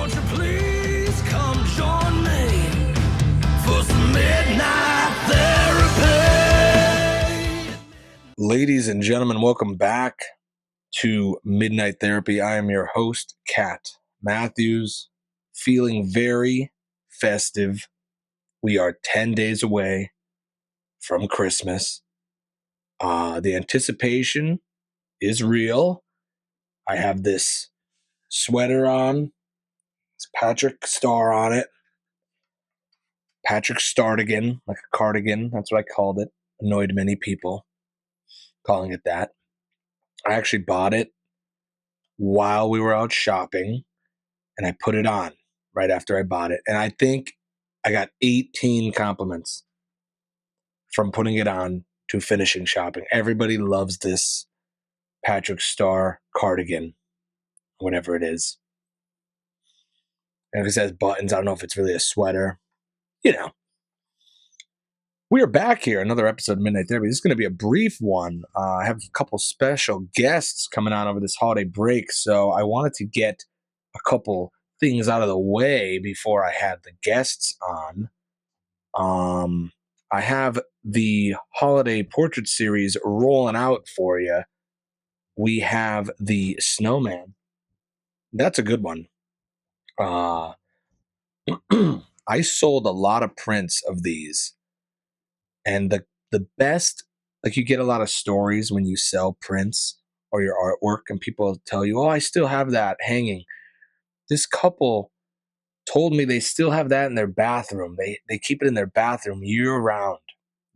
Won't you please come join me for some midnight therapy? Ladies and gentlemen, welcome back to Midnight Therapy. I am your host, Kat Matthews, feeling very festive. We are 10 days away from Christmas. The anticipation is real. I have this sweater on. It's Patrick Star on it. Patrick Stardigan, like a cardigan. That's what I called it. Annoyed many people calling it that. I actually bought it while we were out shopping, and I put it on right after I bought it. And I think I got 18 compliments from putting it on to finishing shopping. Everybody loves this Patrick Star cardigan, whatever it is. And if it says buttons, I don't know if it's really a sweater. You know. We are back here, another episode of Midnight Therapy. This is going to be a brief one. I have a couple special guests coming on over this holiday break, so I wanted to get a couple things out of the way before I had the guests on. I have the holiday portrait series rolling out for you. We have the snowman. That's a good one. I sold a lot of prints of these. And the best, like, you get a lot of stories when you sell prints or your artwork, and people tell you, oh, I still have that hanging. This couple told me they still have that in their bathroom. They keep it in their bathroom year round,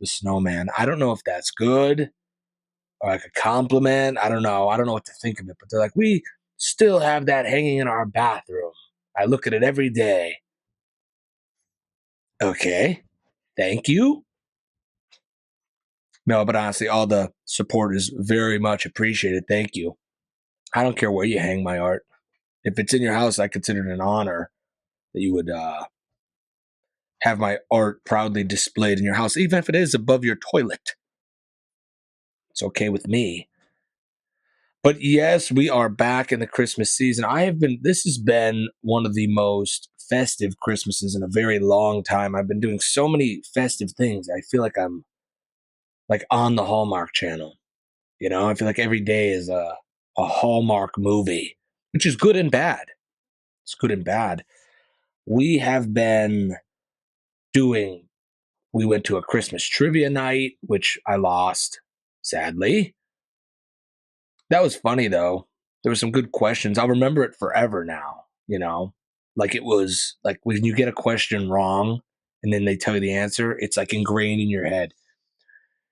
the snowman. I don't know if that's good or like a compliment. I don't know. I don't know what to think of it. But they're like, we still have that hanging in our bathroom. I look at it every day. Okay. Thank you. No, but honestly, all the support is very much appreciated. Thank you. I don't care where you hang my art. If it's in your house, I consider it an honor that you would have my art proudly displayed in your house, even if it is above your toilet. It's okay with me. But yes, we are back in the Christmas season. This has been one of the most festive Christmases in a very long time. I've been doing so many festive things. I feel like I'm like on the Hallmark Channel. You know, I feel like every day is a Hallmark movie, which is good and bad. It's good and bad. We have been we went to a Christmas trivia night, which I lost, sadly. That was funny, though. There were some good questions. I'll remember it forever now, you know? Like, it was like when you get a question wrong and then they tell you the answer, it's like ingrained in your head.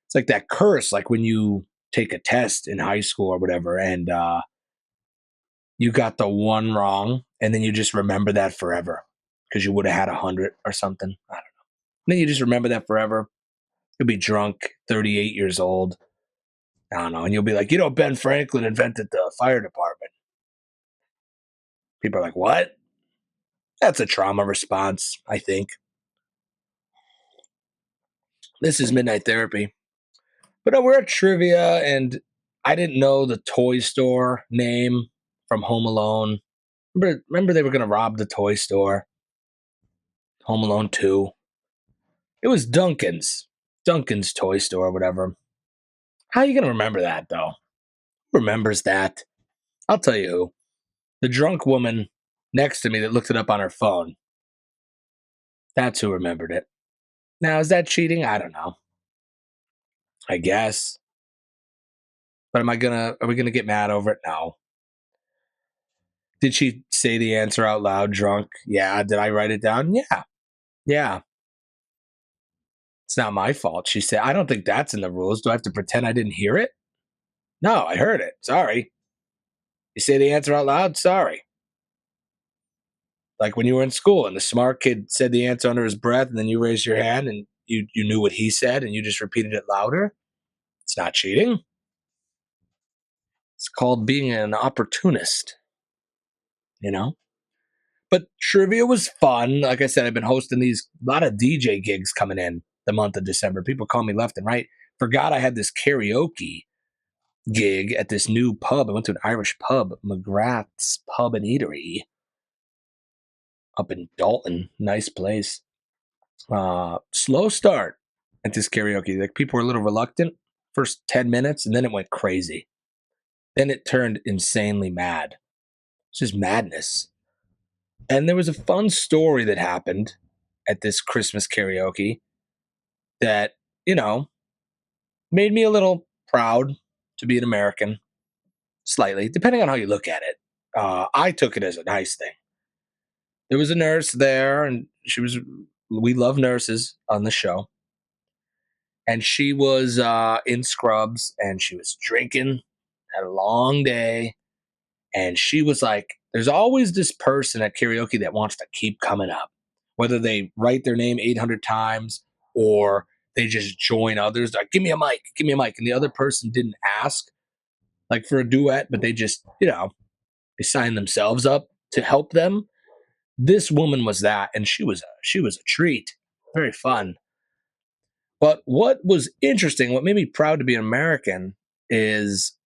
It's like that curse, like when you take a test in high school or whatever, and you got the one wrong, and then you just remember that forever because you would have had 100 or something. I don't know. And then you just remember that forever. You'll be drunk, 38 years old. I don't know. And you'll be like, Ben Franklin invented the fire department. People are like, what? That's a trauma response, I think. This is Midnight Therapy. But we're at trivia, and I didn't know the toy store name from Home Alone. Remember they were going to rob the toy store? Home Alone 2. It was Duncan's toy store or whatever. How are you going to remember that, though? Who remembers that? I'll tell you who. The drunk woman next to me that looked it up on her phone. That's who remembered it. Now, is that cheating? I don't know. I guess. But are we going to get mad over it? No. Did she say the answer out loud, drunk? Yeah. Did I write it down? Yeah. Yeah. It's not my fault. She said, I don't think that's in the rules. Do I have to pretend I didn't hear it? No, I heard it. Sorry. You say the answer out loud? Sorry. Like when you were in school and the smart kid said the answer under his breath and then you raised your hand and you knew what he said and you just repeated it louder. It's not cheating. It's called being an opportunist, you know? But trivia was fun. Like I said, I've been hosting a lot of DJ gigs coming in the month of December. People call me left and right. Forgot I had this karaoke gig at this new pub. I went to an Irish pub, McGrath's Pub and Eatery. up in Dalton. Nice place. Slow start at this karaoke. Like people were a little reluctant first 10 minutes, and then it went crazy. Then it turned insanely mad. It's just madness. And there was a fun story that happened at this Christmas karaoke that, you know, made me a little proud to be an American, slightly, depending on how you look at it. I took it as a nice thing. There was a nurse there, and we love nurses on the show. And she was in scrubs and she was drinking, had a long day. And she was like, there's always this person at karaoke that wants to keep coming up, whether they write their name 800 times or they just join others. Like, give me a mic, give me a mic. And the other person didn't ask, like for a duet, but they just, they signed themselves up to help them. This woman was that, and she was a treat. Very fun. But what was interesting, what made me proud to be an American, is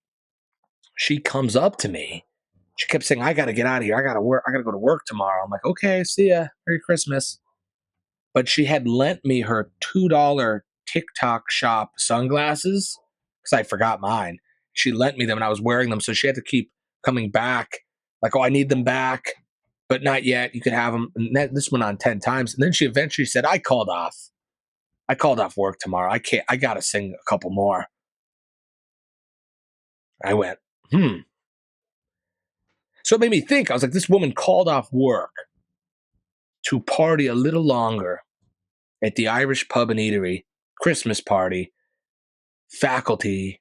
she comes up to me. She kept saying, I got to get out of here. I got to work. I got to go to work tomorrow. I'm like, okay, see ya. Merry Christmas. But she had lent me her $2 TikTok shop sunglasses because I forgot mine. She lent me them and I was wearing them. So she had to keep coming back. Like, oh, I need them back, but not yet. You could have them. And this went on 10 times. And then she eventually said, I called off. I called off work tomorrow. I can't, I got to sing a couple more. I went, hmm. So it made me think. I was like, this woman called off work to party a little longer at the Irish Pub and Eatery Christmas party, faculty,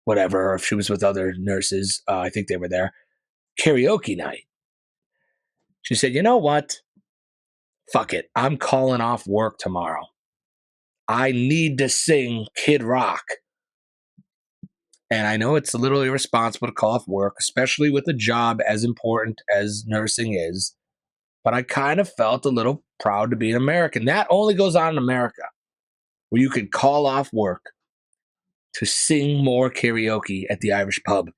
whatever, or if she was with other nurses, I think they were there, karaoke night. She said, you know what? Fuck it. I'm calling off work tomorrow. I need to sing Kid Rock. And I know it's a little irresponsible to call off work, especially with a job as important as nursing is. But I kind of felt a little proud to be an American. That only goes on in America, where you can call off work to sing more karaoke at the Irish pub.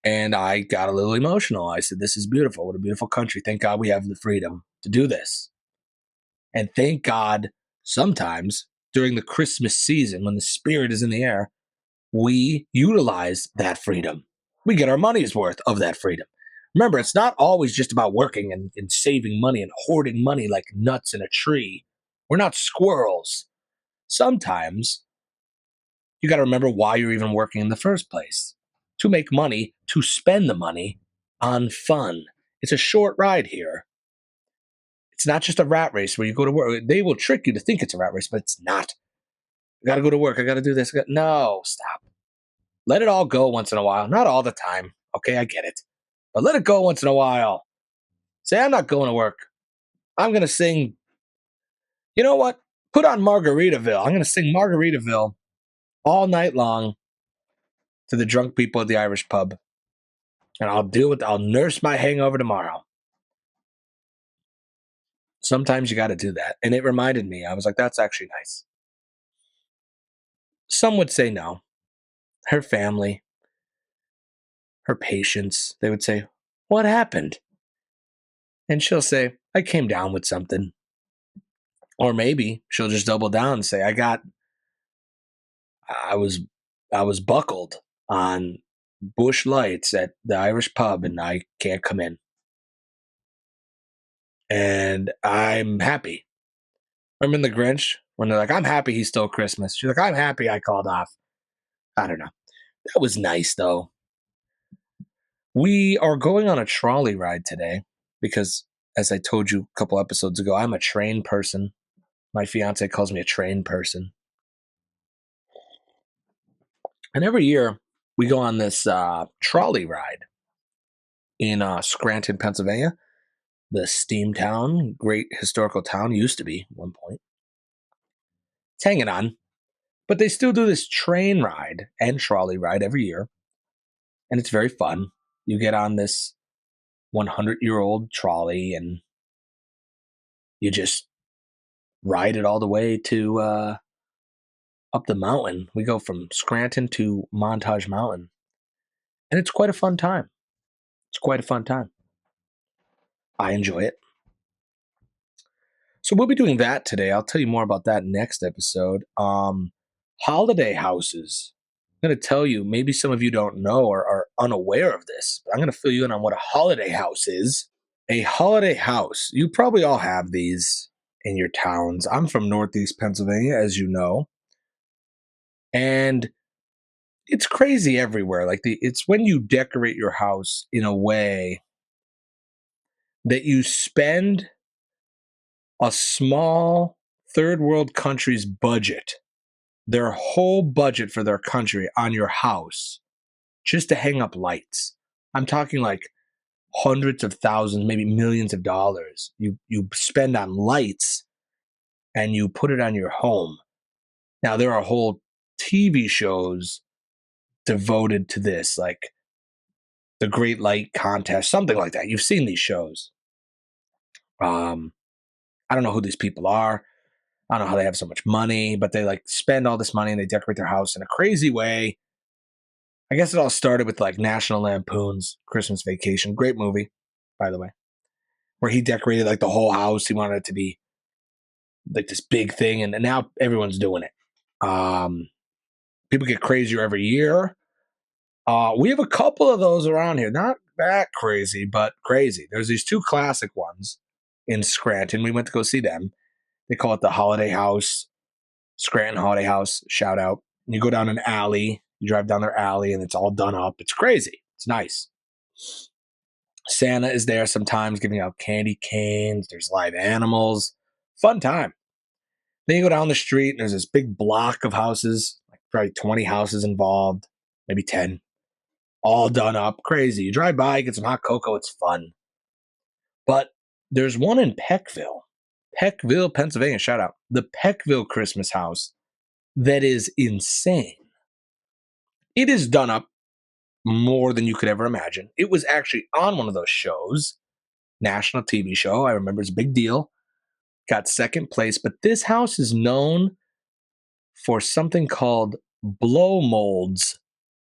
And I got a little emotional. I said, this is beautiful. What a beautiful country. Thank God we have the freedom to do this. And thank God sometimes during the Christmas season, when the spirit is in the air, we utilize that freedom. We get our money's worth of that freedom. Remember, it's not always just about working and saving money and hoarding money like nuts in a tree. We're not squirrels. Sometimes you got to remember why you're even working in the first place. To make money, to spend the money on fun. It's a short ride here. It's not just a rat race where you go to work. They will trick you to think it's a rat race, but it's not. I got to go to work. I got to do this. No, stop. Let it all go once in a while. Not all the time. Okay, I get it. But let it go once in a while. Say, I'm not going to work. I'm going to sing. You know what? Put on Margaritaville. I'm going to sing Margaritaville all night long to the drunk people at the Irish pub. And I'll nurse my hangover tomorrow. Sometimes you got to do that. And it reminded me, I was like, that's actually nice. Some would say no. Her family, her patients, they would say, what happened? And she'll say, I came down with something. Or maybe she'll just double down and say, I was buckled on bush lights at the Irish pub and I can't come in. And I'm happy. Remember the Grinch? When they're like, I'm happy he stole Christmas. She's like, I'm happy I called off. I don't know. That was nice though. We are going on a trolley ride today because, as I told you a couple episodes ago, I'm a train person. My fiance calls me a train person. And every year we go on this trolley ride in Scranton, Pennsylvania, the steam town, great historical town, used to be at one point. It's hanging on, but they still do this train ride and trolley ride every year. And it's very fun. You get on this 100-year-old trolley and you just ride it all the way to up the mountain. We go from Scranton to Montage Mountain. And it's quite a fun time. It's quite a fun time. I enjoy it. So we'll be doing that today. I'll tell you more about that next episode. Holiday houses. I'm going to tell you, maybe some of you don't know or are unaware of this, but I'm going to fill you in on what a holiday house is. A holiday house, you probably all have these in your towns. I'm from Northeast Pennsylvania, as you know, and it's crazy everywhere. It's when you decorate your house in a way that you spend a small third world country's budget, their whole budget for their country on your house just to hang up lights. I'm talking like hundreds of thousands, maybe millions of dollars. You spend on lights and you put it on your home. Now there are whole TV shows devoted to this, like the Great Light Contest, something like that. You've seen these shows. I don't know who these people are. I don't know how they have so much money, but they like spend all this money and they decorate their house in a crazy way. I guess it all started with like National Lampoon's Christmas Vacation. Great movie, by the way, where he decorated like the whole house. He wanted it to be like this big thing, and now everyone's doing it. People get crazier every year. We have a couple of those around here. Not that crazy, but crazy. There's these two classic ones in Scranton. We went to go see them. They call it the Holiday House, Scranton Holiday House. Shout out. You go down an alley. You drive down their alley, and it's all done up. It's crazy. It's nice. Santa is there sometimes giving out candy canes. There's live animals. Fun time. Then you go down the street, and there's this big block of houses, like probably 20 houses involved, maybe 10, all done up. Crazy. You drive by, get some hot cocoa. It's fun. But there's one in Peckville, Pennsylvania. Shout out. The Peckville Christmas house that is insane. It is done up more than you could ever imagine. It was actually on one of those shows, national TV show. I remember it's a big deal. Got second place, but this house is known for something called blow molds.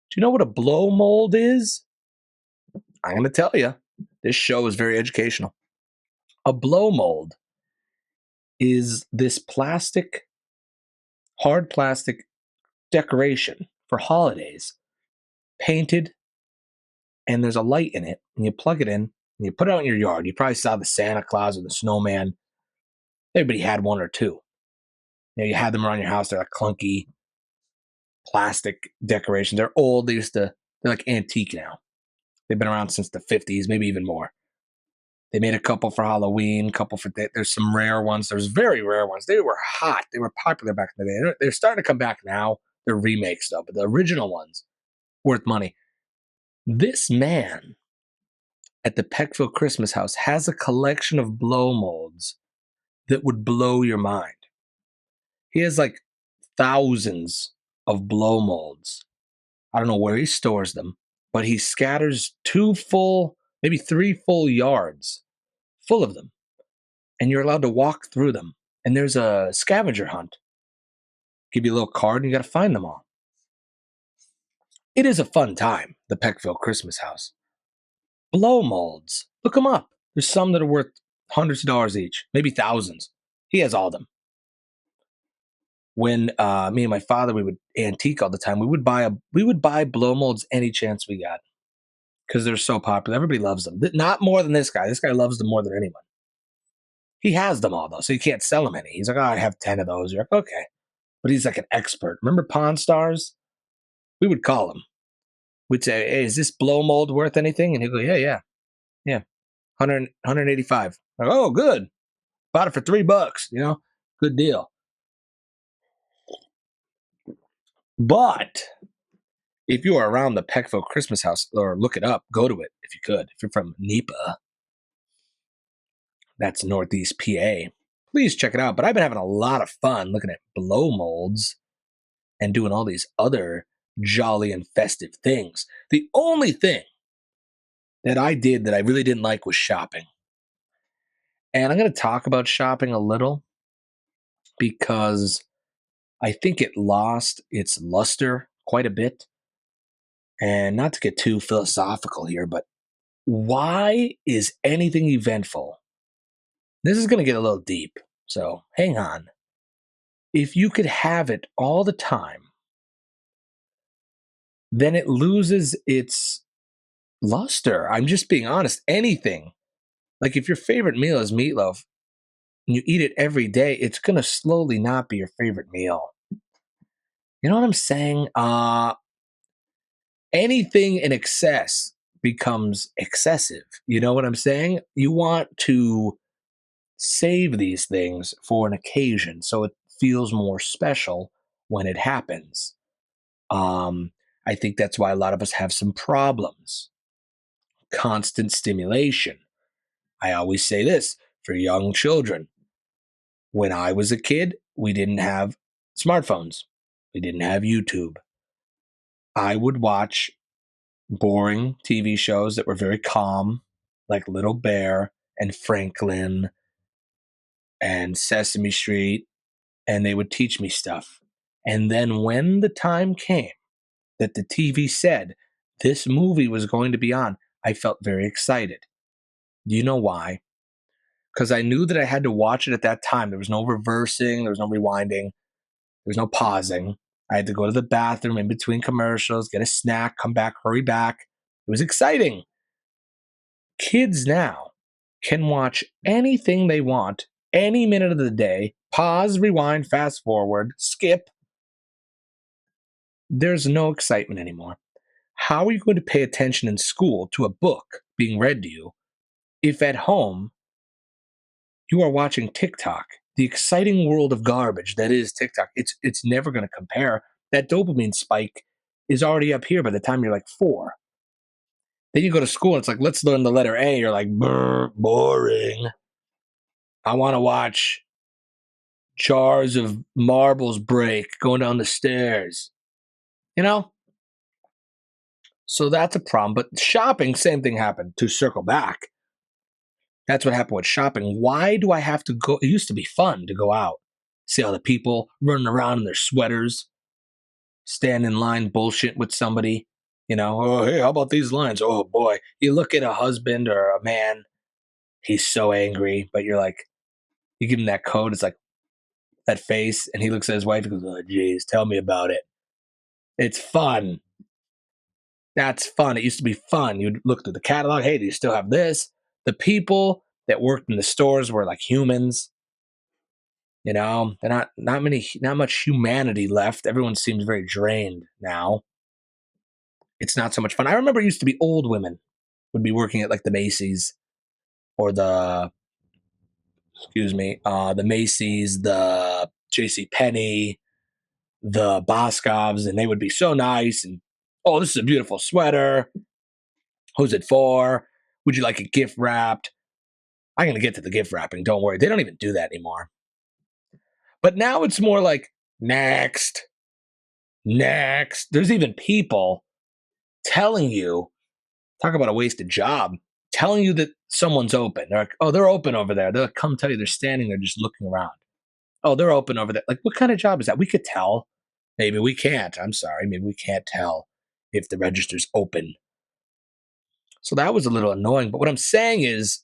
Do you know what a blow mold is? I'm going to tell you. This show is very educational. A blow mold is this hard plastic decoration for holidays, painted, and there's a light in it, and you plug it in, and you put it out in your yard. You probably saw the Santa Claus or the snowman. Everybody had one or two. You had them around your house. They're like clunky plastic decorations. They're old. They're like antique now. They've been around since the 50s, maybe even more. They made a couple for Halloween, couple for there's some rare ones. There's very rare ones. They were hot. They were popular back in the day. They're starting to come back now. They're remakes though, but the original ones worth money. This man at the Peckville Christmas house has a collection of blow molds that would blow your mind. He has like thousands of blow molds. I don't know where he stores them, but he scatters maybe 3 full yards full of them. And you're allowed to walk through them. And there's a scavenger hunt. Give you a little card and you got to find them all. It is a fun time, the Peckville Christmas house. Blow molds. Look them up. There's some that are worth hundreds of dollars each, maybe thousands. He has all of them. When me and my father, we would antique all the time, we would buy blow molds any chance we got because they're so popular. Everybody loves them. Not more than this guy. This guy loves them more than anyone. He has them all though, so you can't sell him any. He's like, oh, I have 10 of those. You're like, okay. But he's like an expert. Remember Pawn Stars? We would call him. We'd say, hey, is this blow mold worth anything? And he'd go, yeah. 185. Like, oh, good. Bought it for $3, good deal. But if you are around the Peckville Christmas house, or look it up, go to it if you could. If you're from NEPA, that's Northeast PA, please check it out. But I've been having a lot of fun looking at blow molds and doing all these other jolly and festive things. The only thing that I did that I really didn't like was shopping. And I'm going to talk about shopping a little because I think it lost its luster quite a bit. And not to get too philosophical here, but Why is anything eventful? This is going to get a little deep, so hang on. If you could have it all the time, then it loses its luster. I'm just being honest. Anything. Like if your favorite meal is meatloaf and you eat it every day, it's going to slowly not be your favorite meal. You know what I'm saying? Anything in excess becomes excessive. You know what I'm saying? You want to save these things for an occasion so it feels more special when it happens. Um, I think that's why a lot of us have some problems. Constant stimulation. I always say this for young children. When I was a kid, we didn't have smartphones, we didn't have YouTube. I would watch boring TV shows that were very calm, like Little Bear and Franklin and Sesame Street, and they would teach me stuff. And then when the time came that the TV said this movie was going to be on, I felt very excited. Do you know why? Because I knew that I had to watch it at that time. There was no reversing, there was no rewinding, there was no pausing. I had to go to the bathroom in between commercials, get a snack, come back, hurry back. It was exciting. Kids now can watch anything they want any minute of the day, pause, rewind, fast forward, skip. There's no excitement anymore. How are you going to pay attention in school to a book being read to you if at home you are watching TikTok? The exciting world of garbage that is TikTok. It's never going to compare. That dopamine spike is already up here by the time you're like 4. Then you go to school and it's like, let's learn the letter A. You're like, boring. I want to watch jars of marbles break going down the stairs. You know? So that's a problem. But shopping, same thing happened. To circle back, that's what happened with shopping. Why do I have to go? It used to be fun to go out, see all the people running around in their sweaters, stand in line bullshit with somebody. You know, oh, hey, how about these lines? Oh, boy. You look at a husband or a man, he's so angry, but you're like, you give him that code, it's like that face, and he looks at his wife and goes, oh, geez, tell me about it. It's fun. That's fun. It used to be fun. You'd look through the catalog. Hey, do you still have this? The people that worked in the stores were like humans. You know, they're not much humanity left. Everyone seems very drained now. It's not so much fun. I remember it used to be old women would be working at like the Macy's or the Macy's, the J.C. Penney, the Boscovs, and they would be so nice. And oh, this is a beautiful sweater. Who's it for? Would you like it gift wrapped? I'm going to get to the gift wrapping. Don't worry. They don't even do that anymore. But now it's more like next, next. There's even people telling you, talk about a wasted job, telling you that someone's open. They're like, oh, they're open over there. They'll come tell you they're standing there just looking around. Oh, they're open over there. Like, what kind of job is that? We could tell. Maybe we can't. I'm sorry. Maybe we can't tell if the register's open. So that was a little annoying. But what I'm saying is,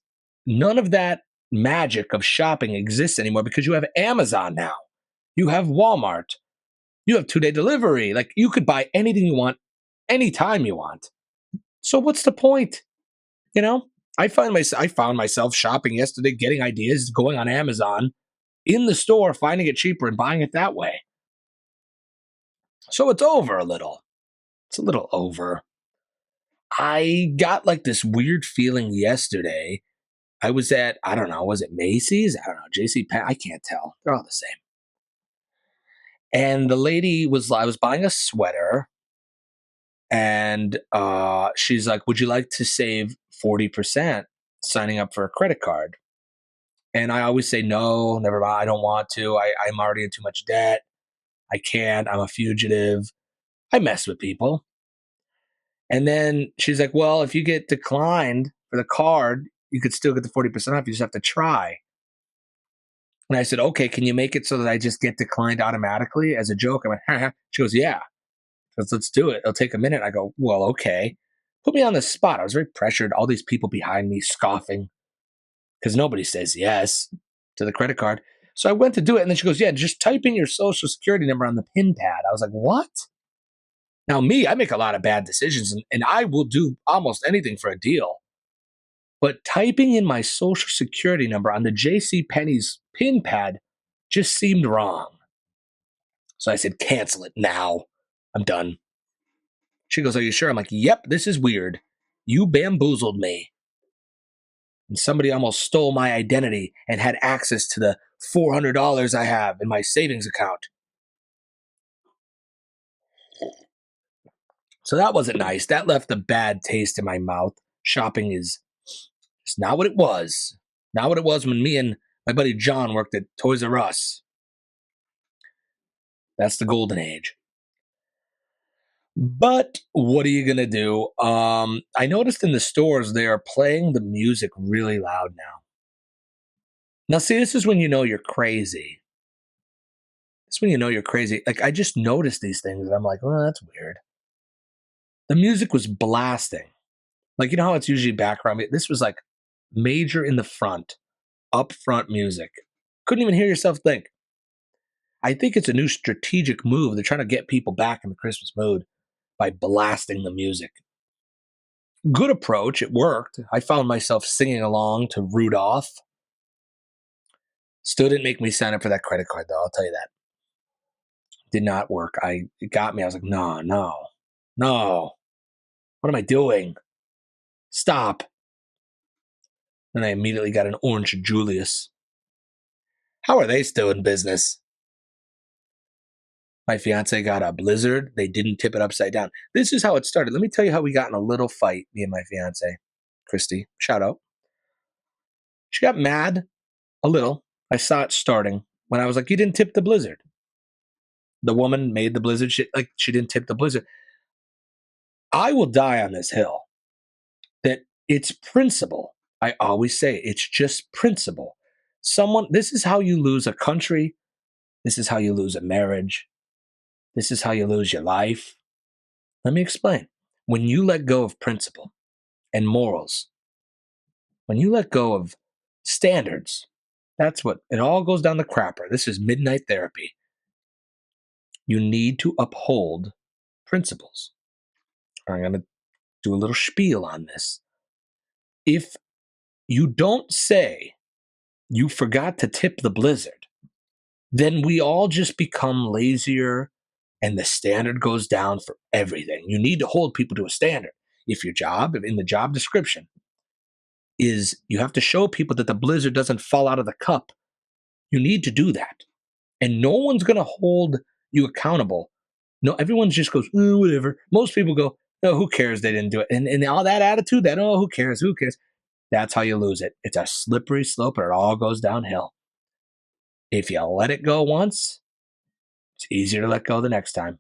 none of that magic of shopping exists anymore because you have Amazon now. You have Walmart. You have 2-day delivery. Like, you could buy anything you want, anytime you want. So what's the point? You know, I found myself shopping yesterday, getting ideas, going on Amazon, in the store, finding it cheaper and buying it that way. So it's over a little. It's a little over. I got like this weird feeling yesterday. I was at, I don't know, was it Macy's? I don't know, JC Penney, I can't tell. They're all the same. And the lady I was buying a sweater, and she's like, would you like to save 40% signing up for a credit card? And I always say, no, never mind. I don't want to. I'm already in too much debt. I can't. I'm a fugitive. I mess with people. And then she's like, well, if you get declined for the card, you could still get the 40% off. You just have to try. And I said, okay, can you make it so that I just get declined automatically as a joke? I went, ha. She goes, yeah. She goes, let's do it. It'll take a minute. I go, well, okay. Put me on the spot. I was very pressured. All these people behind me scoffing because nobody says yes to the credit card. So I went to do it, and then she goes, "Yeah, just type in your social security number on the pin pad." I was like, "What?" Now, me, I make a lot of bad decisions, and I will do almost anything for a deal. But typing in my social security number on the JC Penney's pin pad just seemed wrong. So I said, "Cancel it now. I'm done." She goes, "Are you sure?" I'm like, "Yep, this is weird. You bamboozled me." And somebody almost stole my identity and had access to the $400 I have in my savings account. So that wasn't nice. That left a bad taste in my mouth. Shopping is just not what it was. Not what it was when me and my buddy John worked at Toys R Us. That's the golden age. But what are you gonna do? I noticed in the stores they are playing the music really loud now. Now, see, this is when you know you're crazy. This is when you know you're crazy. Like I just noticed these things, and I'm like, "Oh, that's weird." The music was blasting. Like you know how it's usually background. This was like major in the front, up front music. Couldn't even hear yourself think. I think it's a new strategic move. They're trying to get people back in the Christmas mood by blasting the music. Good approach. It worked. I found myself singing along to Rudolph. Still didn't make me sign up for that credit card, though. I'll tell you that. Did not work. It got me. I was like, no, no, no. What am I doing? Stop. And I immediately got an orange Julius. How are they still in business? My fiance got a Blizzard. They didn't tip it upside down. This is how it started. Let me tell you how we got in a little fight, me and my fiance, Christy. Shout out. She got mad a little. I saw it starting when I was like, "You didn't tip the Blizzard." The woman made the Blizzard. She didn't tip the Blizzard. I will die on this hill that it's principle. I always say it's just principle. This is how you lose a country. This is how you lose a marriage. This is how you lose your life. Let me explain. When you let go of principle and morals, when you let go of standards, that's what it all goes down the crapper. This is midnight therapy. You need to uphold principles. I'm going to do a little spiel on this. If you don't say you forgot to tip the Blizzard, then we all just become lazier and the standard goes down for everything. You need to hold people to a standard. If your job, in the job description, is you have to show people that the Blizzard doesn't fall out of the cup, you need to do that. And no one's going to hold you accountable. No, everyone just goes, "Oh, whatever." Most people go, "No, who cares? They didn't do it." And all that attitude, that, "Oh, who cares? Who cares?" That's how you lose it. It's a slippery slope and it all goes downhill. If you let it go once, it's easier to let go the next time.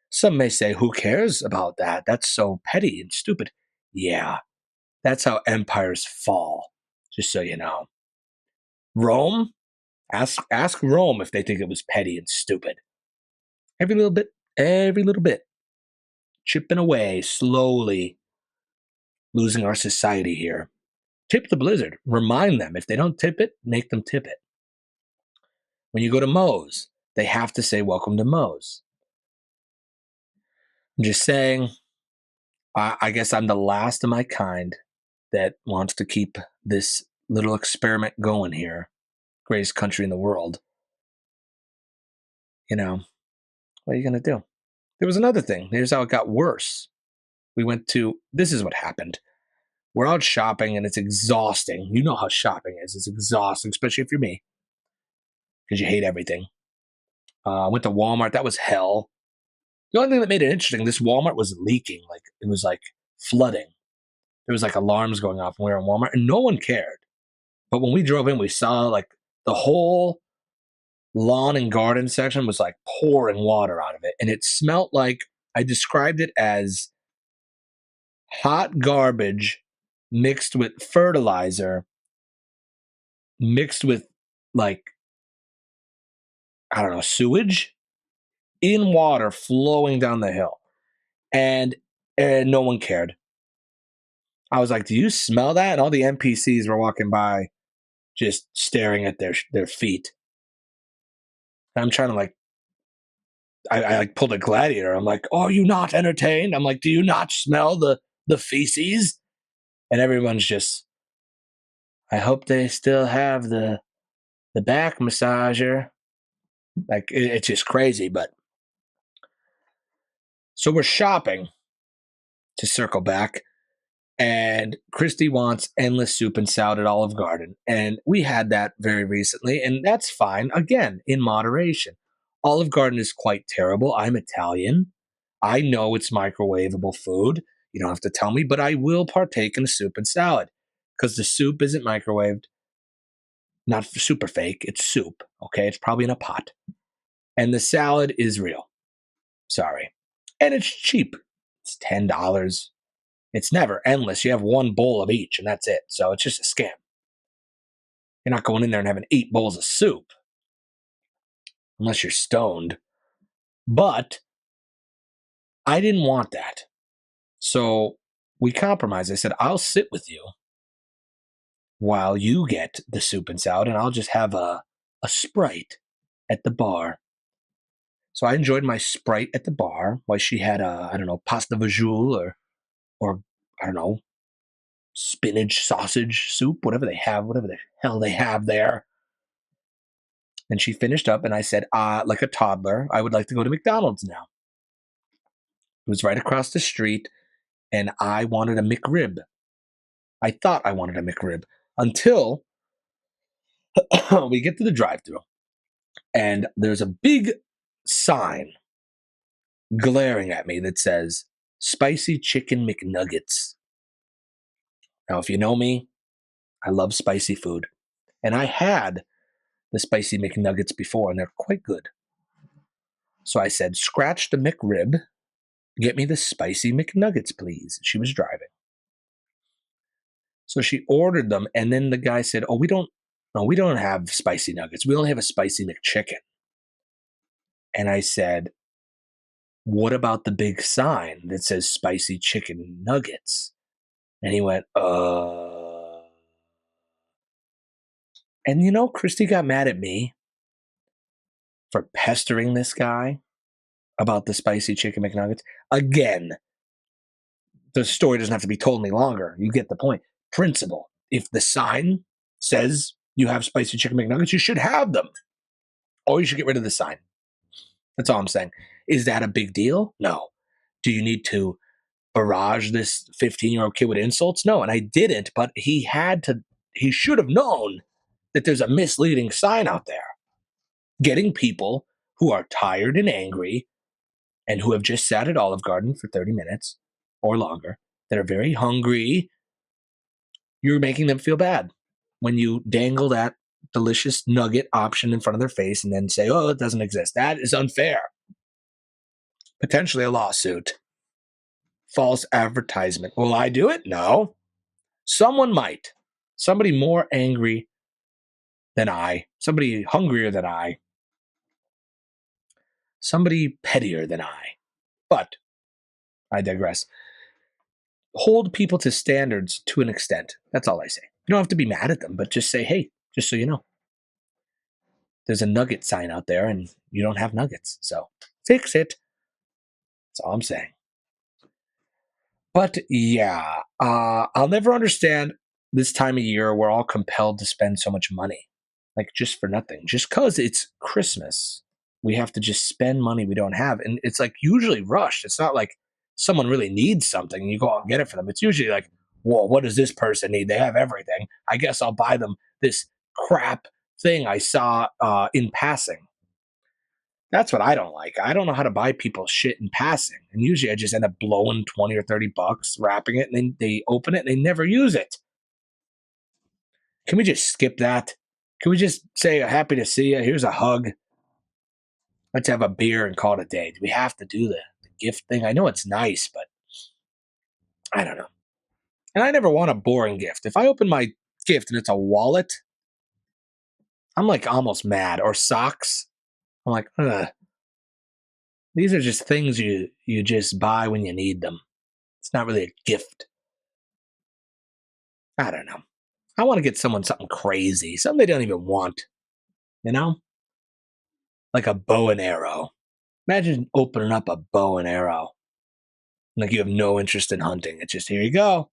Some may say, "Who cares about that? That's so petty and stupid." Yeah, that's how empires fall, just so you know. Rome, ask Rome if they think it was petty and stupid. Every little bit, chipping away slowly, losing our society here. Tip the Blizzard. Remind them. If they don't tip it, make them tip it. When you go to Moe's, they have to say welcome to Moe's. I'm just saying, I guess I'm the last of my kind that wants to keep this little experiment going here. Greatest country in the world. You know, what are you going to do? There was another thing. Here's how it got worse. This is what happened. We're out shopping and it's exhausting. You know how shopping is. It's exhausting, especially if you're me, because you hate everything. I went to Walmart. That was hell. The only thing that made it interesting, this Walmart was leaking. Like it was like flooding. There was like alarms going off when we were in Walmart and no one cared. But when we drove in, we saw like the whole lawn and garden section was like pouring water out of it. And it smelled like, I described it as hot garbage mixed with fertilizer, mixed with like, I don't know, sewage in water flowing down the hill. And no one cared. I was like, "Do you smell that?" And all the NPCs were walking by, just staring at their feet. And I'm trying to like, I like pulled a gladiator. I'm like, "Are you not entertained?" I'm like, "Do you not smell the feces?" And everyone's just, I hope they still have the back massager. Like it's just crazy. But so we're shopping to circle back, and Christy wants endless soup and salad at Olive Garden. And we had that very recently, and that's fine. Again, in moderation. Olive Garden is quite terrible. I'm Italian. I know it's microwavable food. You don't have to tell me, but I will partake in a soup and salad because the soup isn't microwaved, not super fake. It's soup. Okay. It's probably in a pot. And the salad is real. Sorry. And it's cheap. It's $10. It's never endless. You have one bowl of each, and that's it. So it's just a scam. You're not going in there and having 8 bowls of soup unless you're stoned. But I didn't want that. So we compromised. I said, I'll sit with you while you get the soup and salad, and I'll just have a Sprite at the bar. So I enjoyed my Sprite at the bar while she had a, I don't know, pasta vajou or I don't know, spinach sausage soup, whatever they have, whatever the hell they have there. And she finished up, and I said, like a toddler, I would like to go to McDonald's now. It was right across the street, and I wanted a McRib. I thought I wanted a McRib until we get to the drive-thru, and there's a big sign glaring at me that says spicy chicken McNuggets. Now, if you know me, I love spicy food, and I had the spicy McNuggets before, and they're quite good. So I said, scratch the McRib, get me the spicy McNuggets, please. She was driving. So she ordered them, and then the guy said, "Oh, we don't, no, we don't have spicy nuggets. We only have a spicy McChicken." And I said, "What about the big sign that says spicy chicken nuggets?" And he went, And Christy got mad at me for pestering this guy about the spicy chicken McNuggets. Again, the story doesn't have to be told any longer. You get the point. Principle. If the sign says you have spicy chicken McNuggets, you should have them. Or you should get rid of the sign. That's all I'm saying. Is that a big deal? No. Do you need to barrage this 15-year-old kid with insults? No. And I didn't, but he should have known that there's a misleading sign out there. Getting people who are tired and angry and who have just sat at Olive Garden for 30 minutes or longer, that are very hungry, you're making them feel bad when you dangle that delicious nugget option in front of their face and then say, oh, it doesn't exist. That is unfair. Potentially a lawsuit. False advertisement. Will I do it? No. Someone might. Somebody more angry than I. Somebody hungrier than I. Somebody pettier than I. But I digress. Hold people to standards to an extent. That's all I say. You don't have to be mad at them, but just say, hey, just so you know, there's a nugget sign out there and you don't have nuggets. So fix it. That's all I'm saying. But yeah, I'll never understand this time of year we're all compelled to spend so much money, like just for nothing, just because it's Christmas. We have to just spend money we don't have. And it's like usually rushed. It's not like someone really needs something and you go out and get it for them. It's usually like, well, what does this person need? They have everything. I guess I'll buy them this crap thing I saw in passing. That's what I don't like. I don't know how to buy people shit in passing. And usually I just end up blowing 20 or 30 bucks, wrapping it, and then they open it and they never use it. Can we just skip that? Can we just say, happy to see you? Here's a hug. Let's have a beer and call it a day. Do we have to do the gift thing? I know it's nice, but I don't know. And I never want a boring gift. If I open my gift and it's a wallet, I'm like almost mad. Or socks. I'm like, ugh. These are just things you just buy when you need them. It's not really a gift. I don't know. I want to get someone something crazy, something they don't even want, you know? Like a bow and arrow. Imagine opening up a bow and arrow. Like you have no interest in hunting. It's just here you go.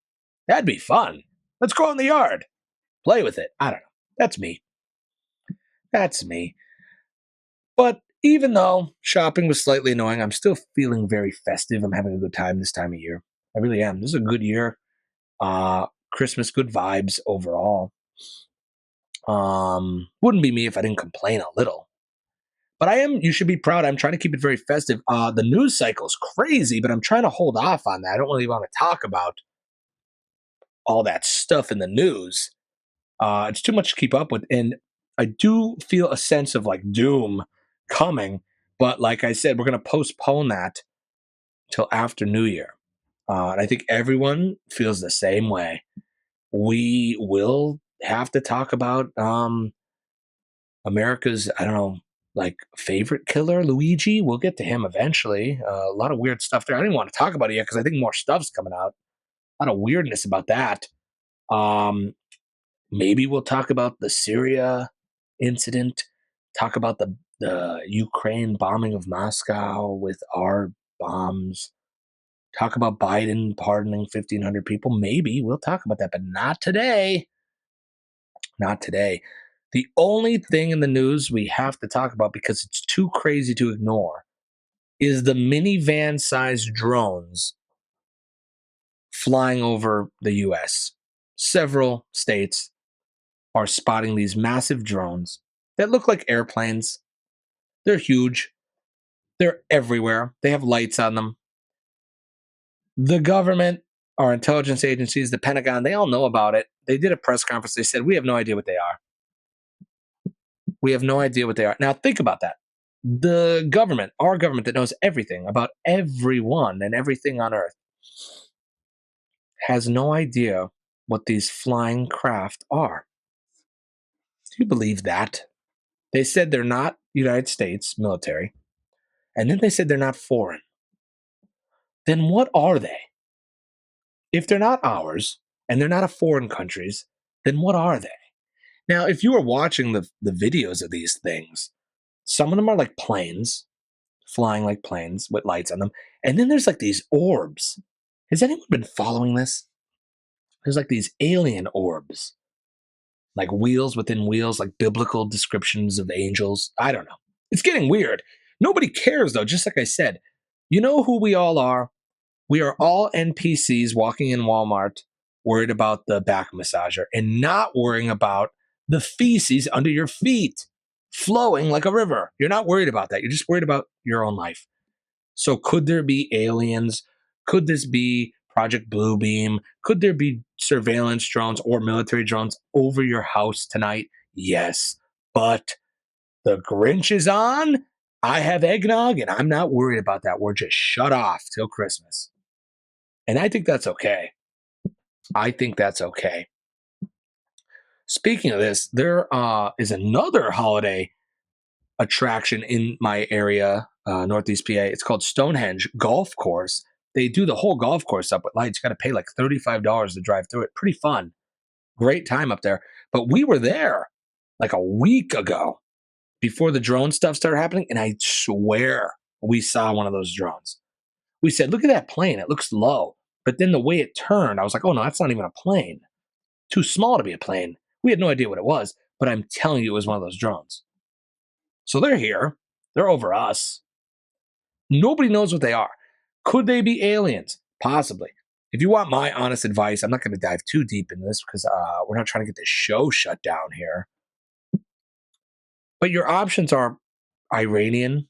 That'd be fun. Let's go in the yard. Play with it. I don't know. That's me. That's me. But even though shopping was slightly annoying, I'm still feeling very festive. I'm having a good time this time of year. I really am. This is a good year. Christmas, good vibes overall. Wouldn't be me if I didn't complain a little. But I am, you should be proud. I'm trying to keep it very festive. The news cycle's crazy, but I'm trying to hold off on that. I don't really want to talk about all that stuff in the news. It's too much to keep up with. And I do feel a sense of like doom coming. But like I said, we're going to postpone that till after New Year. And I think everyone feels the same way. We will have to talk about America's, I don't know, like favorite killer, Luigi. We'll get to him eventually. A lot of weird stuff there. I didn't want to talk about it yet because I think more stuff's coming out. A lot of weirdness about that. Um, Maybe we'll talk about the Syria incident, talk about the Ukraine bombing of Moscow with our bombs, talk about Biden pardoning 1,500 people. Maybe we'll talk about that, but not today. Not today. The only thing in the news we have to talk about because it's too crazy to ignore is the minivan sized drones flying over the US. Several states are spotting these massive drones that look like airplanes. They're huge, they're everywhere, they have lights on them. The government, our intelligence agencies, the Pentagon, they all know about it. They did a press conference. They said, we have no idea what they are. We have no idea what they are. Now, think about that. The government, our government that knows everything about everyone and everything on Earth, has no idea what these flying craft are. Do you believe that? They said they're not United States military, and then they said they're not foreign. Then what are they? If they're not ours and they're not a foreign countries, then what are they? Now, if you were watching the videos of these things, some of them are like planes, flying like planes with lights on them. And then there's like these orbs. Has anyone been following this? There's like these alien orbs, like wheels within wheels, like biblical descriptions of angels. I don't know. It's getting weird. Nobody cares though, just like I said. You know who we all are? We are all NPCs walking in Walmart, worried about the back massager and not worrying about the feces under your feet flowing like a river. You're not worried about that. You're just worried about your own life. So, could there be aliens? Could this be Project Bluebeam? Could there be surveillance drones or military drones over your house tonight? Yes. But the Grinch is on. I have eggnog and I'm not worried about that. We're just shut off till Christmas. And I think that's okay. I think that's okay. Speaking of this, there is another holiday attraction in my area, Northeast PA. It's called Stonehenge Golf Course. They do the whole golf course up with lights. You got to pay like $35 to drive through it. Pretty fun. Great time up there. But we were there like a week ago before the drone stuff started happening. And I swear we saw one of those drones. We said, look at that plane. It looks low. But then the way it turned, I was like, oh no, that's not even a plane. Too small to be a plane. We had no idea what it was, but I'm telling you, it was one of those drones. So they're here. They're over us. Nobody knows what they are. Could they be aliens? Possibly. If you want my honest advice, I'm not going to dive too deep into this because we're not trying to get the show shut down here. But your options are Iranian.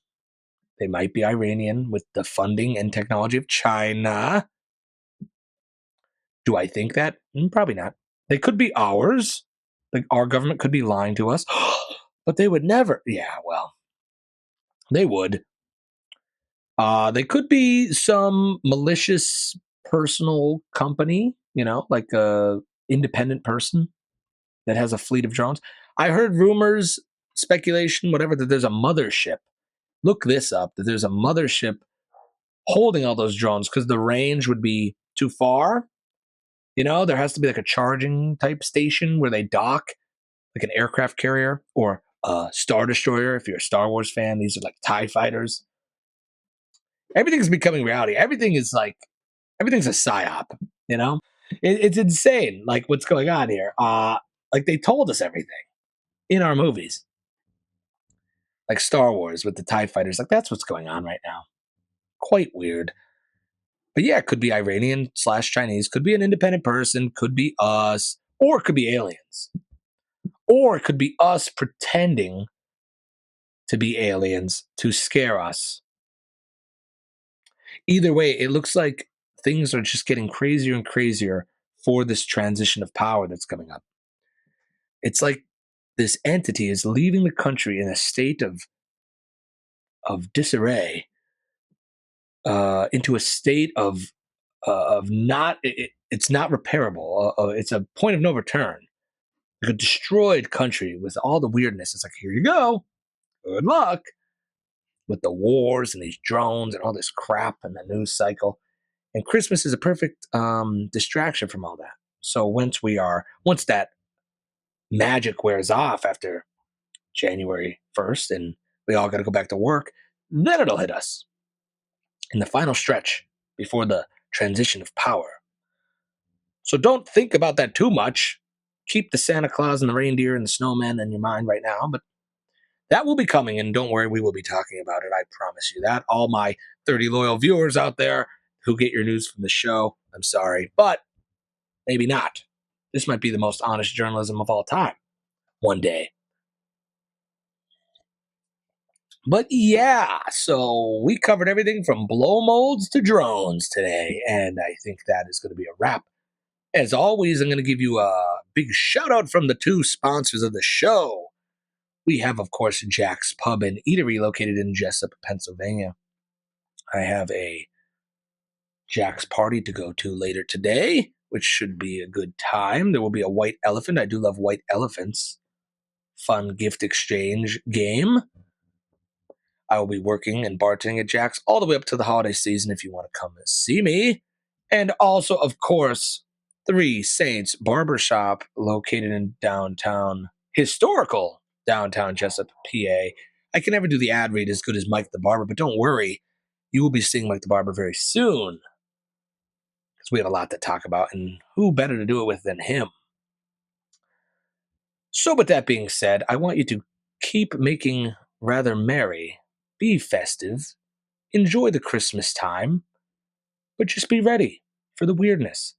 They might be Iranian with the funding and technology of China. Do I think that? Probably not. They could be ours. Like our government could be lying to us, but they would never. Yeah, well, they would. They could be some malicious personal company, like a independent person that has a fleet of drones. I heard rumors, speculation, whatever, that there's a mothership. Look this up, that there's a mothership holding all those drones because the range would be too far. There has to be like a charging type station where they dock, like an aircraft carrier or a Star Destroyer. If you're a Star Wars fan, these are like TIE fighters. Everything's becoming reality. Everything's a psyop, you know? It's insane, like, what's going on here. Like, they told us everything in our movies, like Star Wars with the TIE fighters. Like, that's what's going on right now. Quite weird. But yeah, it could be Iranian slash Chinese, could be an independent person, could be us, or it could be aliens. Or it could be us pretending to be aliens to scare us. Either way, it looks like things are just getting crazier and crazier for this transition of power that's coming up. It's like this entity is leaving the country in a state of disarray, into a state of not it's not repairable. It's a point of no return. Like a destroyed country with all the weirdness. It's like, here you go, good luck, with the wars and these drones and all this crap and the news cycle. And Christmas is a perfect distraction from all that. So once that magic wears off after January 1st and we all got to go back to work, then it'll hit us in the final stretch before the transition of power. So don't think about that too much. Keep the Santa Claus and the reindeer and the snowman in your mind right now, but that will be coming, and don't worry, we will be talking about it. I promise you that. All my 30 loyal viewers out there who get your news from the show, I'm sorry, but maybe not. This might be the most honest journalism of all time one day. But yeah, so we covered everything from blow molds to drones today, and I think that is going to be a wrap. As always, I'm going to give you a big shout out from the two sponsors of the show. We have, of course, Jack's Pub and Eatery located in Jessup, Pennsylvania. I have a Jack's party to go to later today, which should be a good time. There will be a white elephant. I do love white elephants. Fun gift exchange game. I will be working and bartending at Jack's all the way up to the holiday season if you want to come and see me. And also, of course, Three Saints Barbershop located in historical downtown Jessup, PA. I can never do the ad read as good as Mike the Barber, but don't worry. You will be seeing Mike the Barber very soon because we have a lot to talk about, and who better to do it with than him? So, with that being said, I want you to keep making rather merry, be festive, enjoy the Christmas time, but just be ready for the weirdness.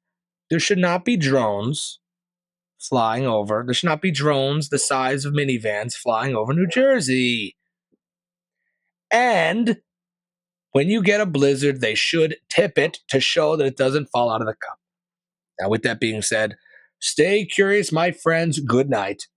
There should not be drones flying over. There should not be drones the size of minivans flying over New Jersey. And when you get a blizzard, they should tip it to show that it doesn't fall out of the cup. Now, with that being said, stay curious, my friends. Good night.